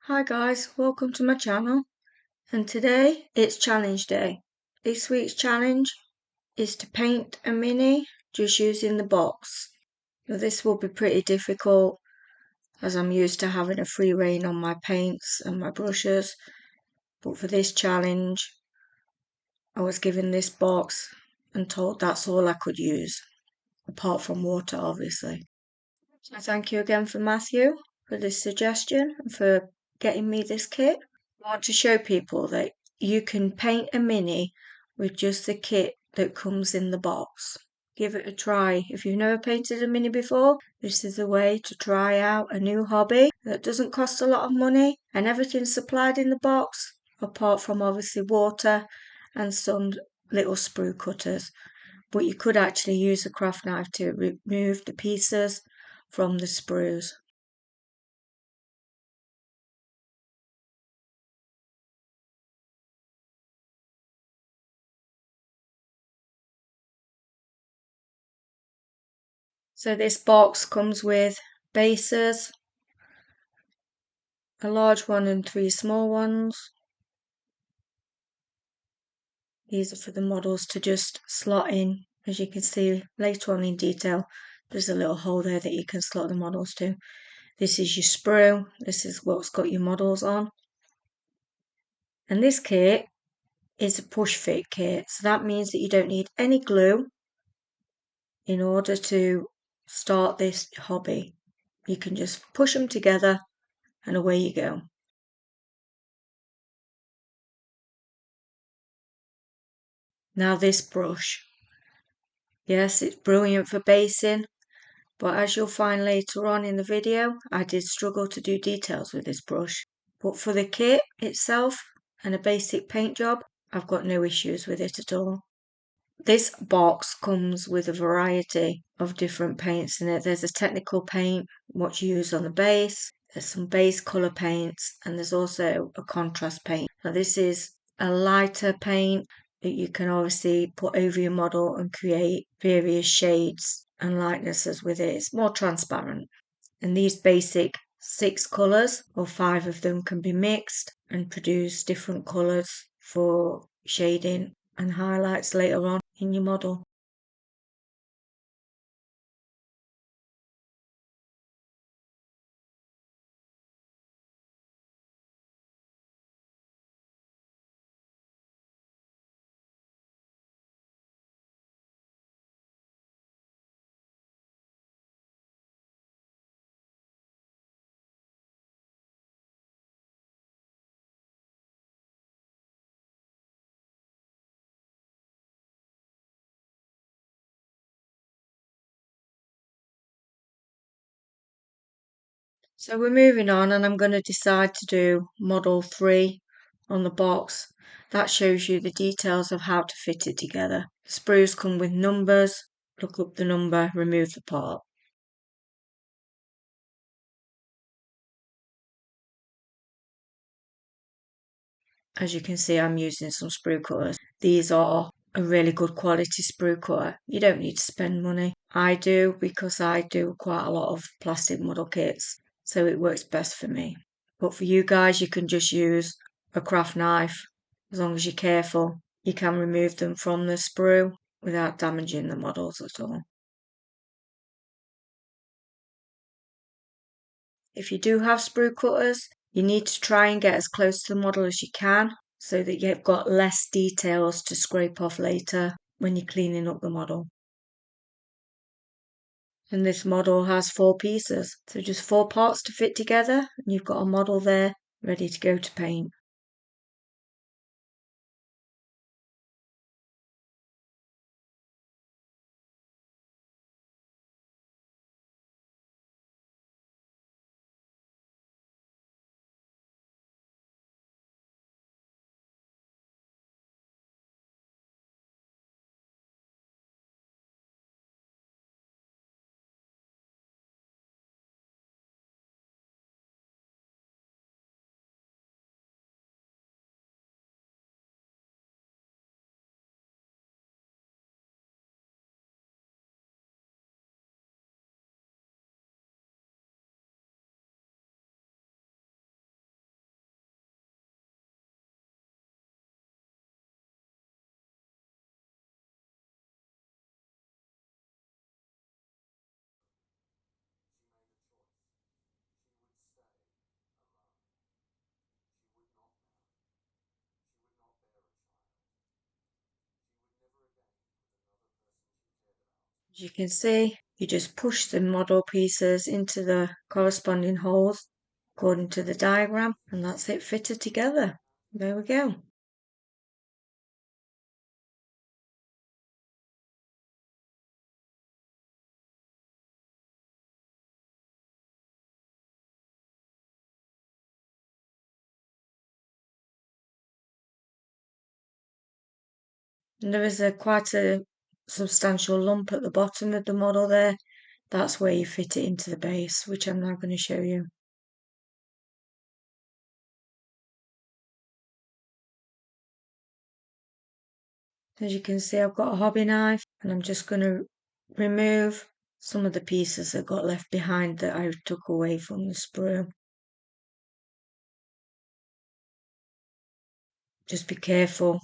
Hi guys, welcome to my channel, and today it's challenge day. This week's challenge is to paint a mini just using the box. Now this will be pretty difficult as I'm used to having a free rein on my paints and my brushes, but for this challenge I was given this box and told that's all I could use, apart from water obviously. So thank you again for Matthew for this suggestion and for getting me this kit. I want to show people that you can paint a mini with just the kit that comes in the box. Give it a try. If you've never painted a mini before, this is a way to try out a new hobby that doesn't cost a lot of money and everything's supplied in the box, apart from obviously water and some little sprue cutters. But you could actually use a craft knife to remove the pieces from the sprues. So this box comes with bases, a large one and 3 small ones. These are for the models to just slot in. As you can see later on in detail, there's a little hole there that you can slot the models to. This is your sprue. This is what's got your models on. And this kit is a push fit kit. So that means that you don't need any glue in order to start this hobby. You can just push them together and away you go. Now this brush. Yes, it's brilliant for basing, but as you'll find later on in the video, I did struggle to do details with this brush. But for the kit itself and a basic paint job, I've got no issues with it at all. This box comes with a variety of different paints in it. There's a technical paint, what you use on the base, there's some base colour paints, and there's also a contrast paint. Now this is a lighter paint that you can obviously put over your model and create various shades and lightnesses with it. It's more transparent. And these basic 6 colours, or 5 of them, can be mixed and produce different colours for shading and highlights later on in your model. So we're moving on, and I'm going to decide to do model 3 on the box. That shows you the details of how to fit it together. The sprues come with numbers. Look up the number, remove the part. As you can see, I'm using some sprue cutters. These are a really good quality sprue cutter. You don't need to spend money. I do, because I do quite a lot of plastic model kits, so it works best for me. But for you guys, you can just use a craft knife. As long as you're careful, you can remove them from the sprue without damaging the models at all. If you do have sprue cutters, you need to try and get as close to the model as you can, so that you've got less details to scrape off later when you're cleaning up the model. And this model has 4 pieces, so just 4 parts to fit together, and you've got a model there ready to go to paint. As you can see, you just push the model pieces into the corresponding holes according to the diagram, and that's it fitted together. There we go. And there is quite a substantial lump at the bottom of the model there. That's where you fit it into the base, which I'm now going to show you. As you can see, I've got a hobby knife, and I'm just going to remove some of the pieces that got left behind that I took away from the sprue. Just be careful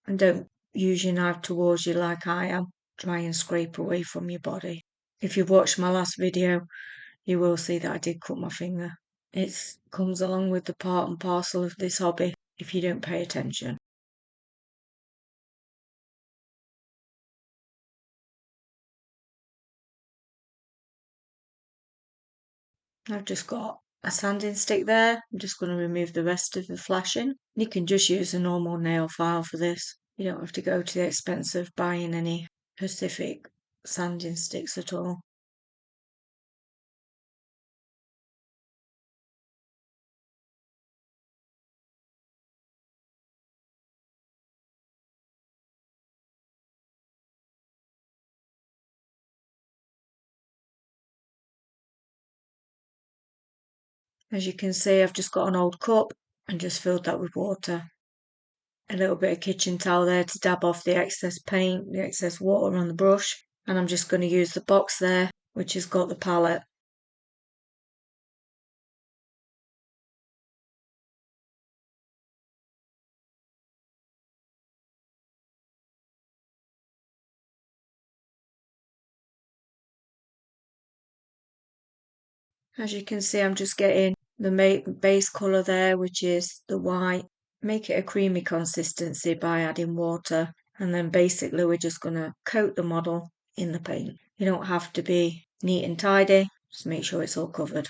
and don't use your knife towards you like I am. Try and scrape away from your body. If you've watched my last video, you will see that I did cut my finger. It comes along with the part and parcel of this hobby if you don't pay attention. I've just got a sanding stick there. I'm just going to remove the rest of the flashing. You can just use a normal nail file for this. You don't have to go to the expense of buying any specific sanding sticks at all. As you can see, I've just got an old cup and just filled that with water. A little bit of kitchen towel there to dab off the excess paint, the excess water on the brush. And I'm just going to use the box there, which has got the palette. As you can see, I'm just getting the base colour there, which is the white. Make it a creamy consistency by adding water. And then basically we're just going to coat the model in the paint. You don't have to be neat and tidy, just make sure it's all covered.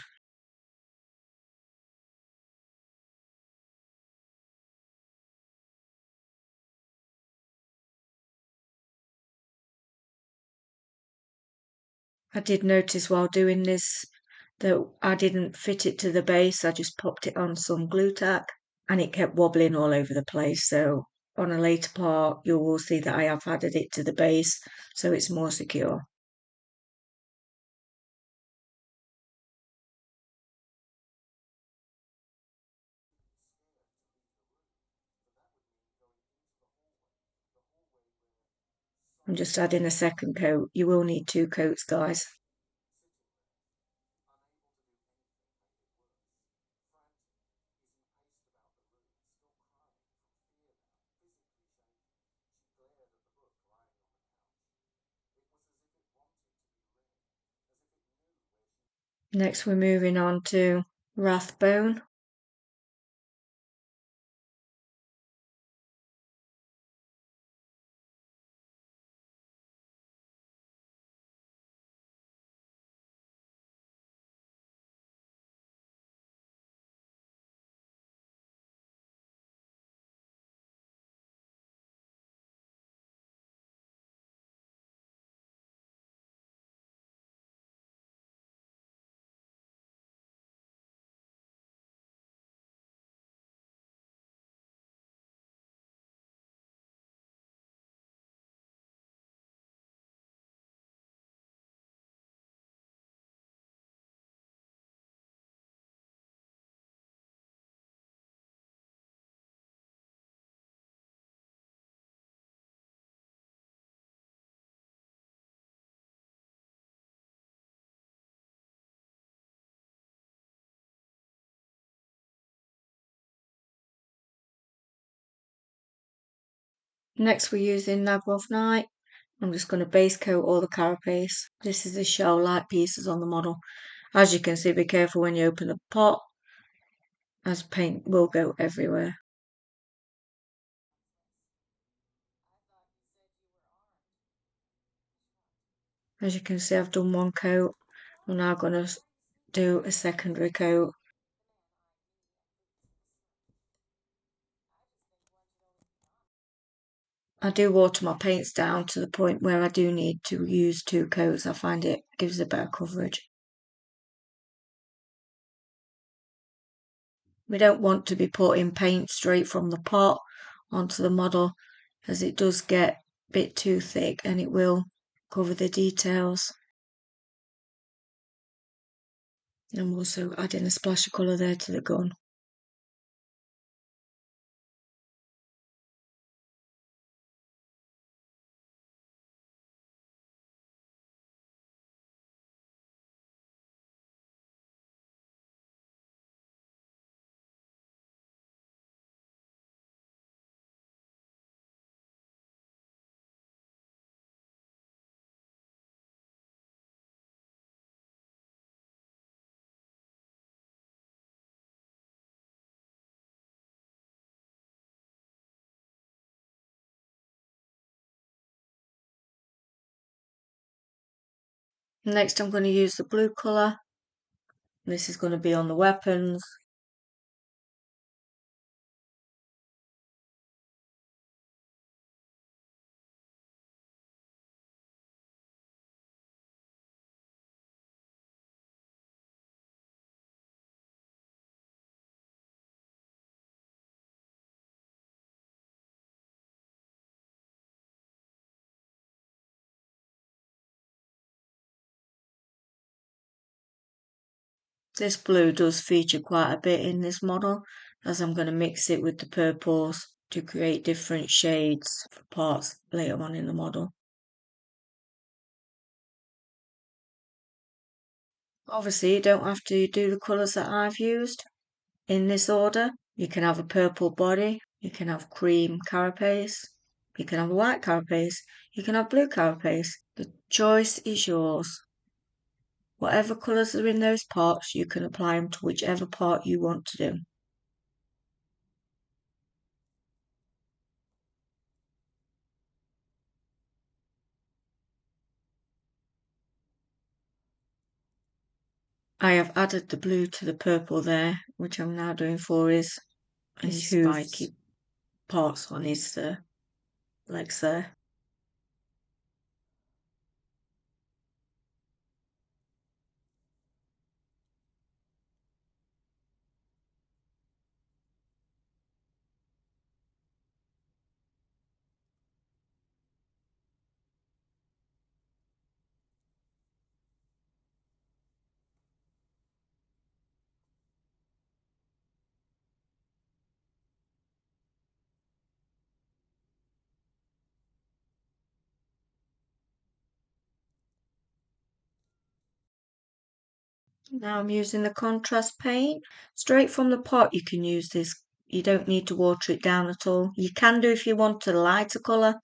I did notice while doing this that I didn't fit it to the base. I just popped it on some glue tack and it kept wobbling all over the place. So on a later part, you will see that I have added it to the base so it's more secure. I'm just adding a second coat. You will need two coats, guys. Next, we're moving on to Rathbone. Next, we're using Nabroth Night. I'm just going to base coat all the carapace. This is the shell-like pieces on the model. As you can see, be careful when you open the pot, as paint will go everywhere. As you can see, I've done one coat. I'm now going to do a secondary coat. I do water my paints down to the point where I do need to use 2 coats. I find it gives a better coverage. We don't want to be putting paint straight from the pot onto the model, as it does get a bit too thick and it will cover the details. I'm also adding a splash of colour there to the gun. Next I'm going to use the blue colour. This is going to be on the weapons. This blue does feature quite a bit in this model, as I'm going to mix it with the purples to create different shades for parts later on in the model. Obviously, you don't have to do the colours that I've used in this order. You can have a purple body, you can have cream carapace, you can have a white carapace, you can have blue carapace. The choice is yours. Whatever colours are in those parts, you can apply them to whichever part you want to do. I have added the blue to the purple there, which I'm now doing for his spiky parts on his legs there. Now I'm using the contrast paint. Straight from the pot you can use this. You don't need to water it down at all. You can do if you want a lighter colour.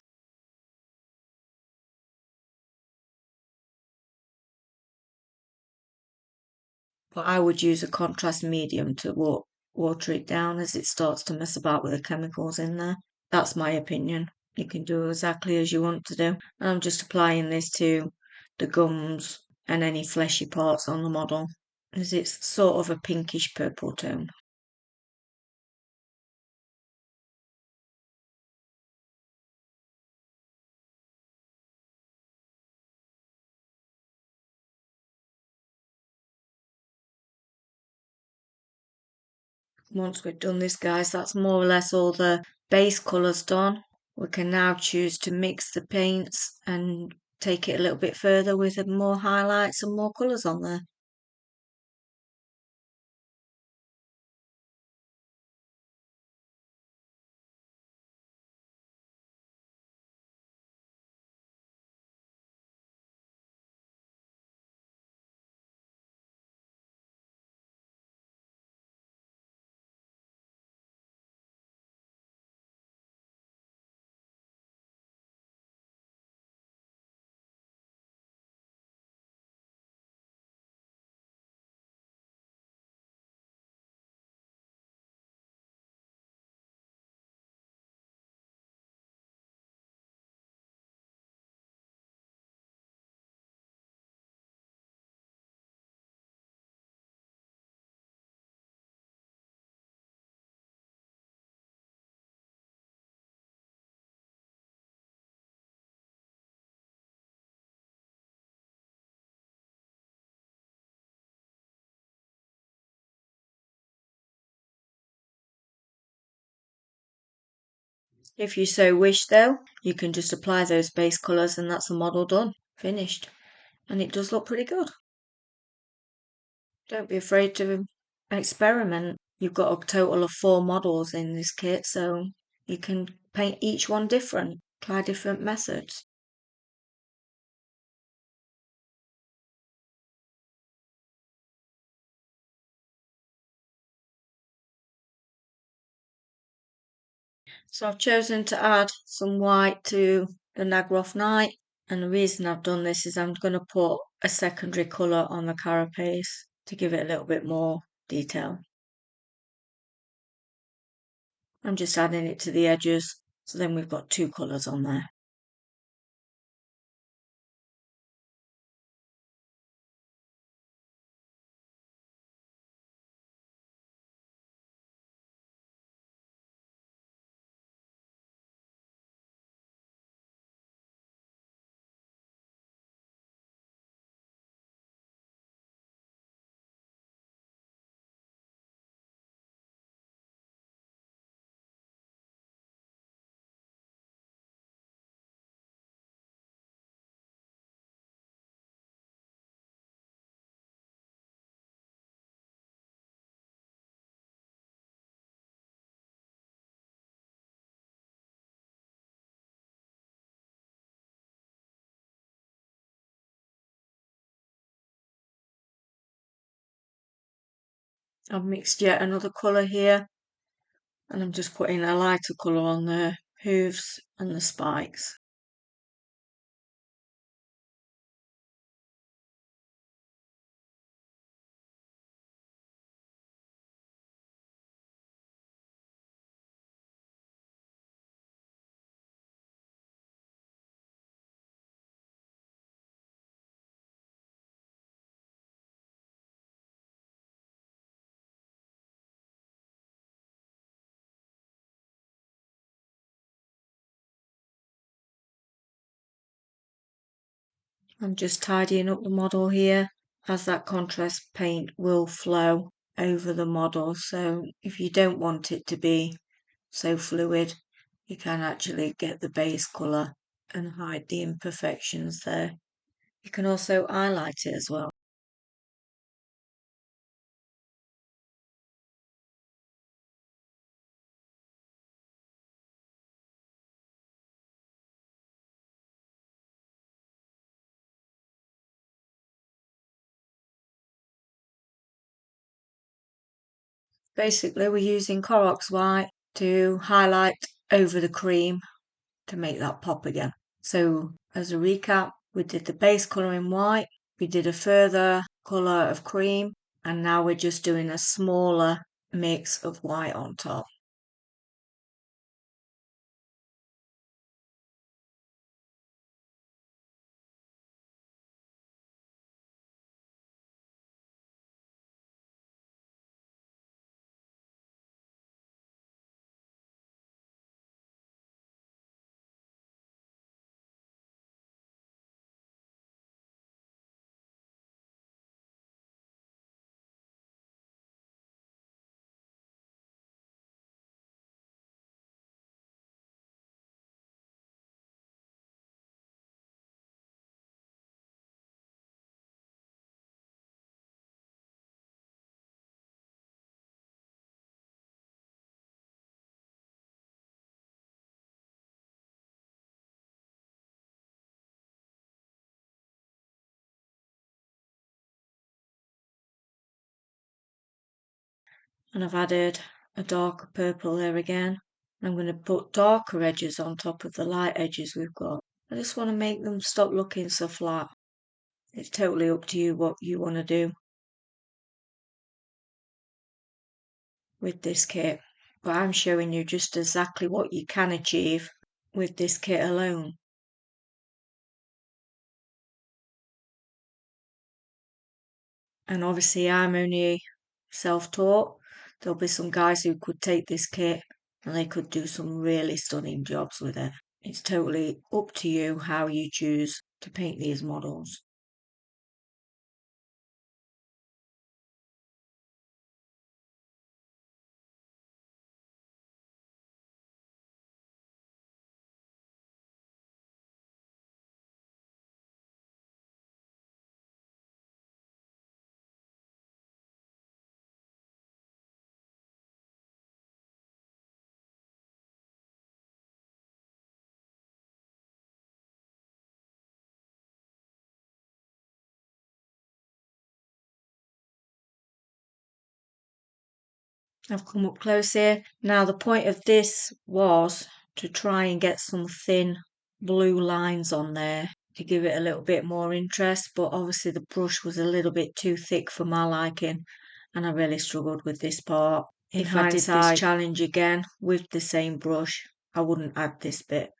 But I would use a contrast medium to water it down, as it starts to mess about with the chemicals in there. That's my opinion. You can do exactly as you want to do. And I'm just applying this to the gums and any fleshy parts on the model, as it's sort of a pinkish purple tone. Once we've done this, guys, that's more or less all the base colours done. We can now choose to mix the paints and take it a little bit further with more highlights and more colours on there. If you so wish though, you can just apply those base colours and that's the model done, finished. And it does look pretty good. Don't be afraid to experiment. You've got a total of 4 models in this kit, so you can paint each one different, try different methods. So I've chosen to add some white to the Nagrov Night, and the reason I've done this is I'm going to put a secondary colour on the carapace to give it a little bit more detail. I'm just adding it to the edges, so then we've got 2 colours on there. I've mixed yet another colour here, and I'm just putting a lighter colour on the hooves and the spikes. I'm just tidying up the model here, as that contrast paint will flow over the model, so if you don't want it to be so fluid, you can actually get the base colour and hide the imperfections there. You can also highlight it as well. Basically, we're using Korox white to highlight over the cream to make that pop again. So as a recap, we did the base colour in white, we did a further colour of cream, and now we're just doing a smaller mix of white on top. And I've added a darker purple there again. I'm going to put darker edges on top of the light edges we've got. I just want to make them stop looking so flat. It's totally up to you what you want to do with this kit, but I'm showing you just exactly what you can achieve with this kit alone. And obviously I'm only self-taught. There'll be some guys who could take this kit and they could do some really stunning jobs with it. It's totally up to you how you choose to paint these models. I've come up close here. Now the point of this was to try and get some thin blue lines on there to give it a little bit more interest, but obviously the brush was a little bit too thick for my liking and I really struggled with this part. If I did this challenge again with the same brush, I wouldn't add this bit.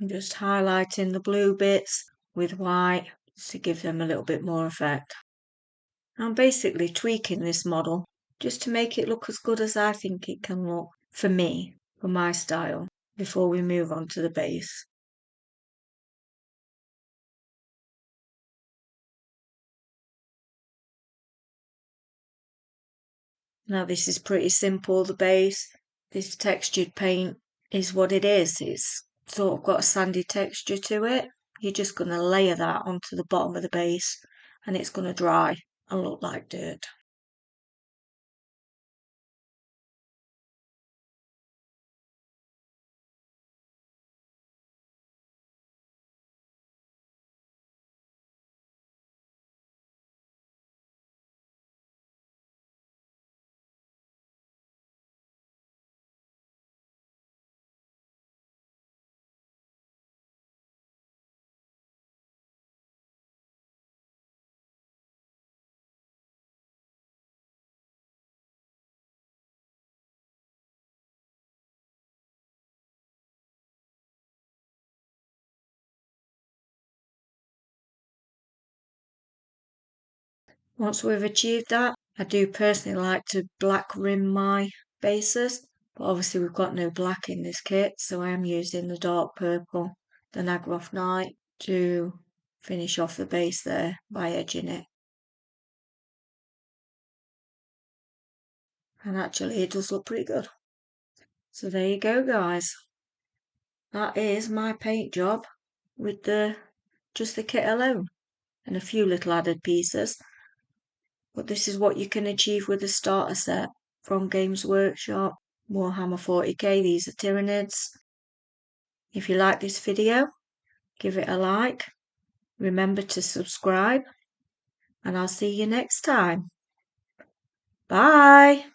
I'm just highlighting the blue bits with white to give them a little bit more effect. I'm basically tweaking this model just to make it look as good as I think it can look for me, for my style, before we move on to the base. Now this is pretty simple, the base. This textured paint is what it is. It's sort of got a sandy texture to it. You're just going to layer that onto the bottom of the base and it's going to dry and look like dirt. Once we've achieved that, I do personally like to black rim my bases, but obviously we've got no black in this kit, so I am using the dark purple, the Nagrov Night, to finish off the base there by edging it. And actually it does look pretty good. So there you go, guys. That is my paint job with just the kit alone and a few little added pieces. But this is what you can achieve with a starter set from Games Workshop, Warhammer 40k. These are Tyranids. If you like this video, give it a like. Remember to subscribe, and I'll see you next time. Bye!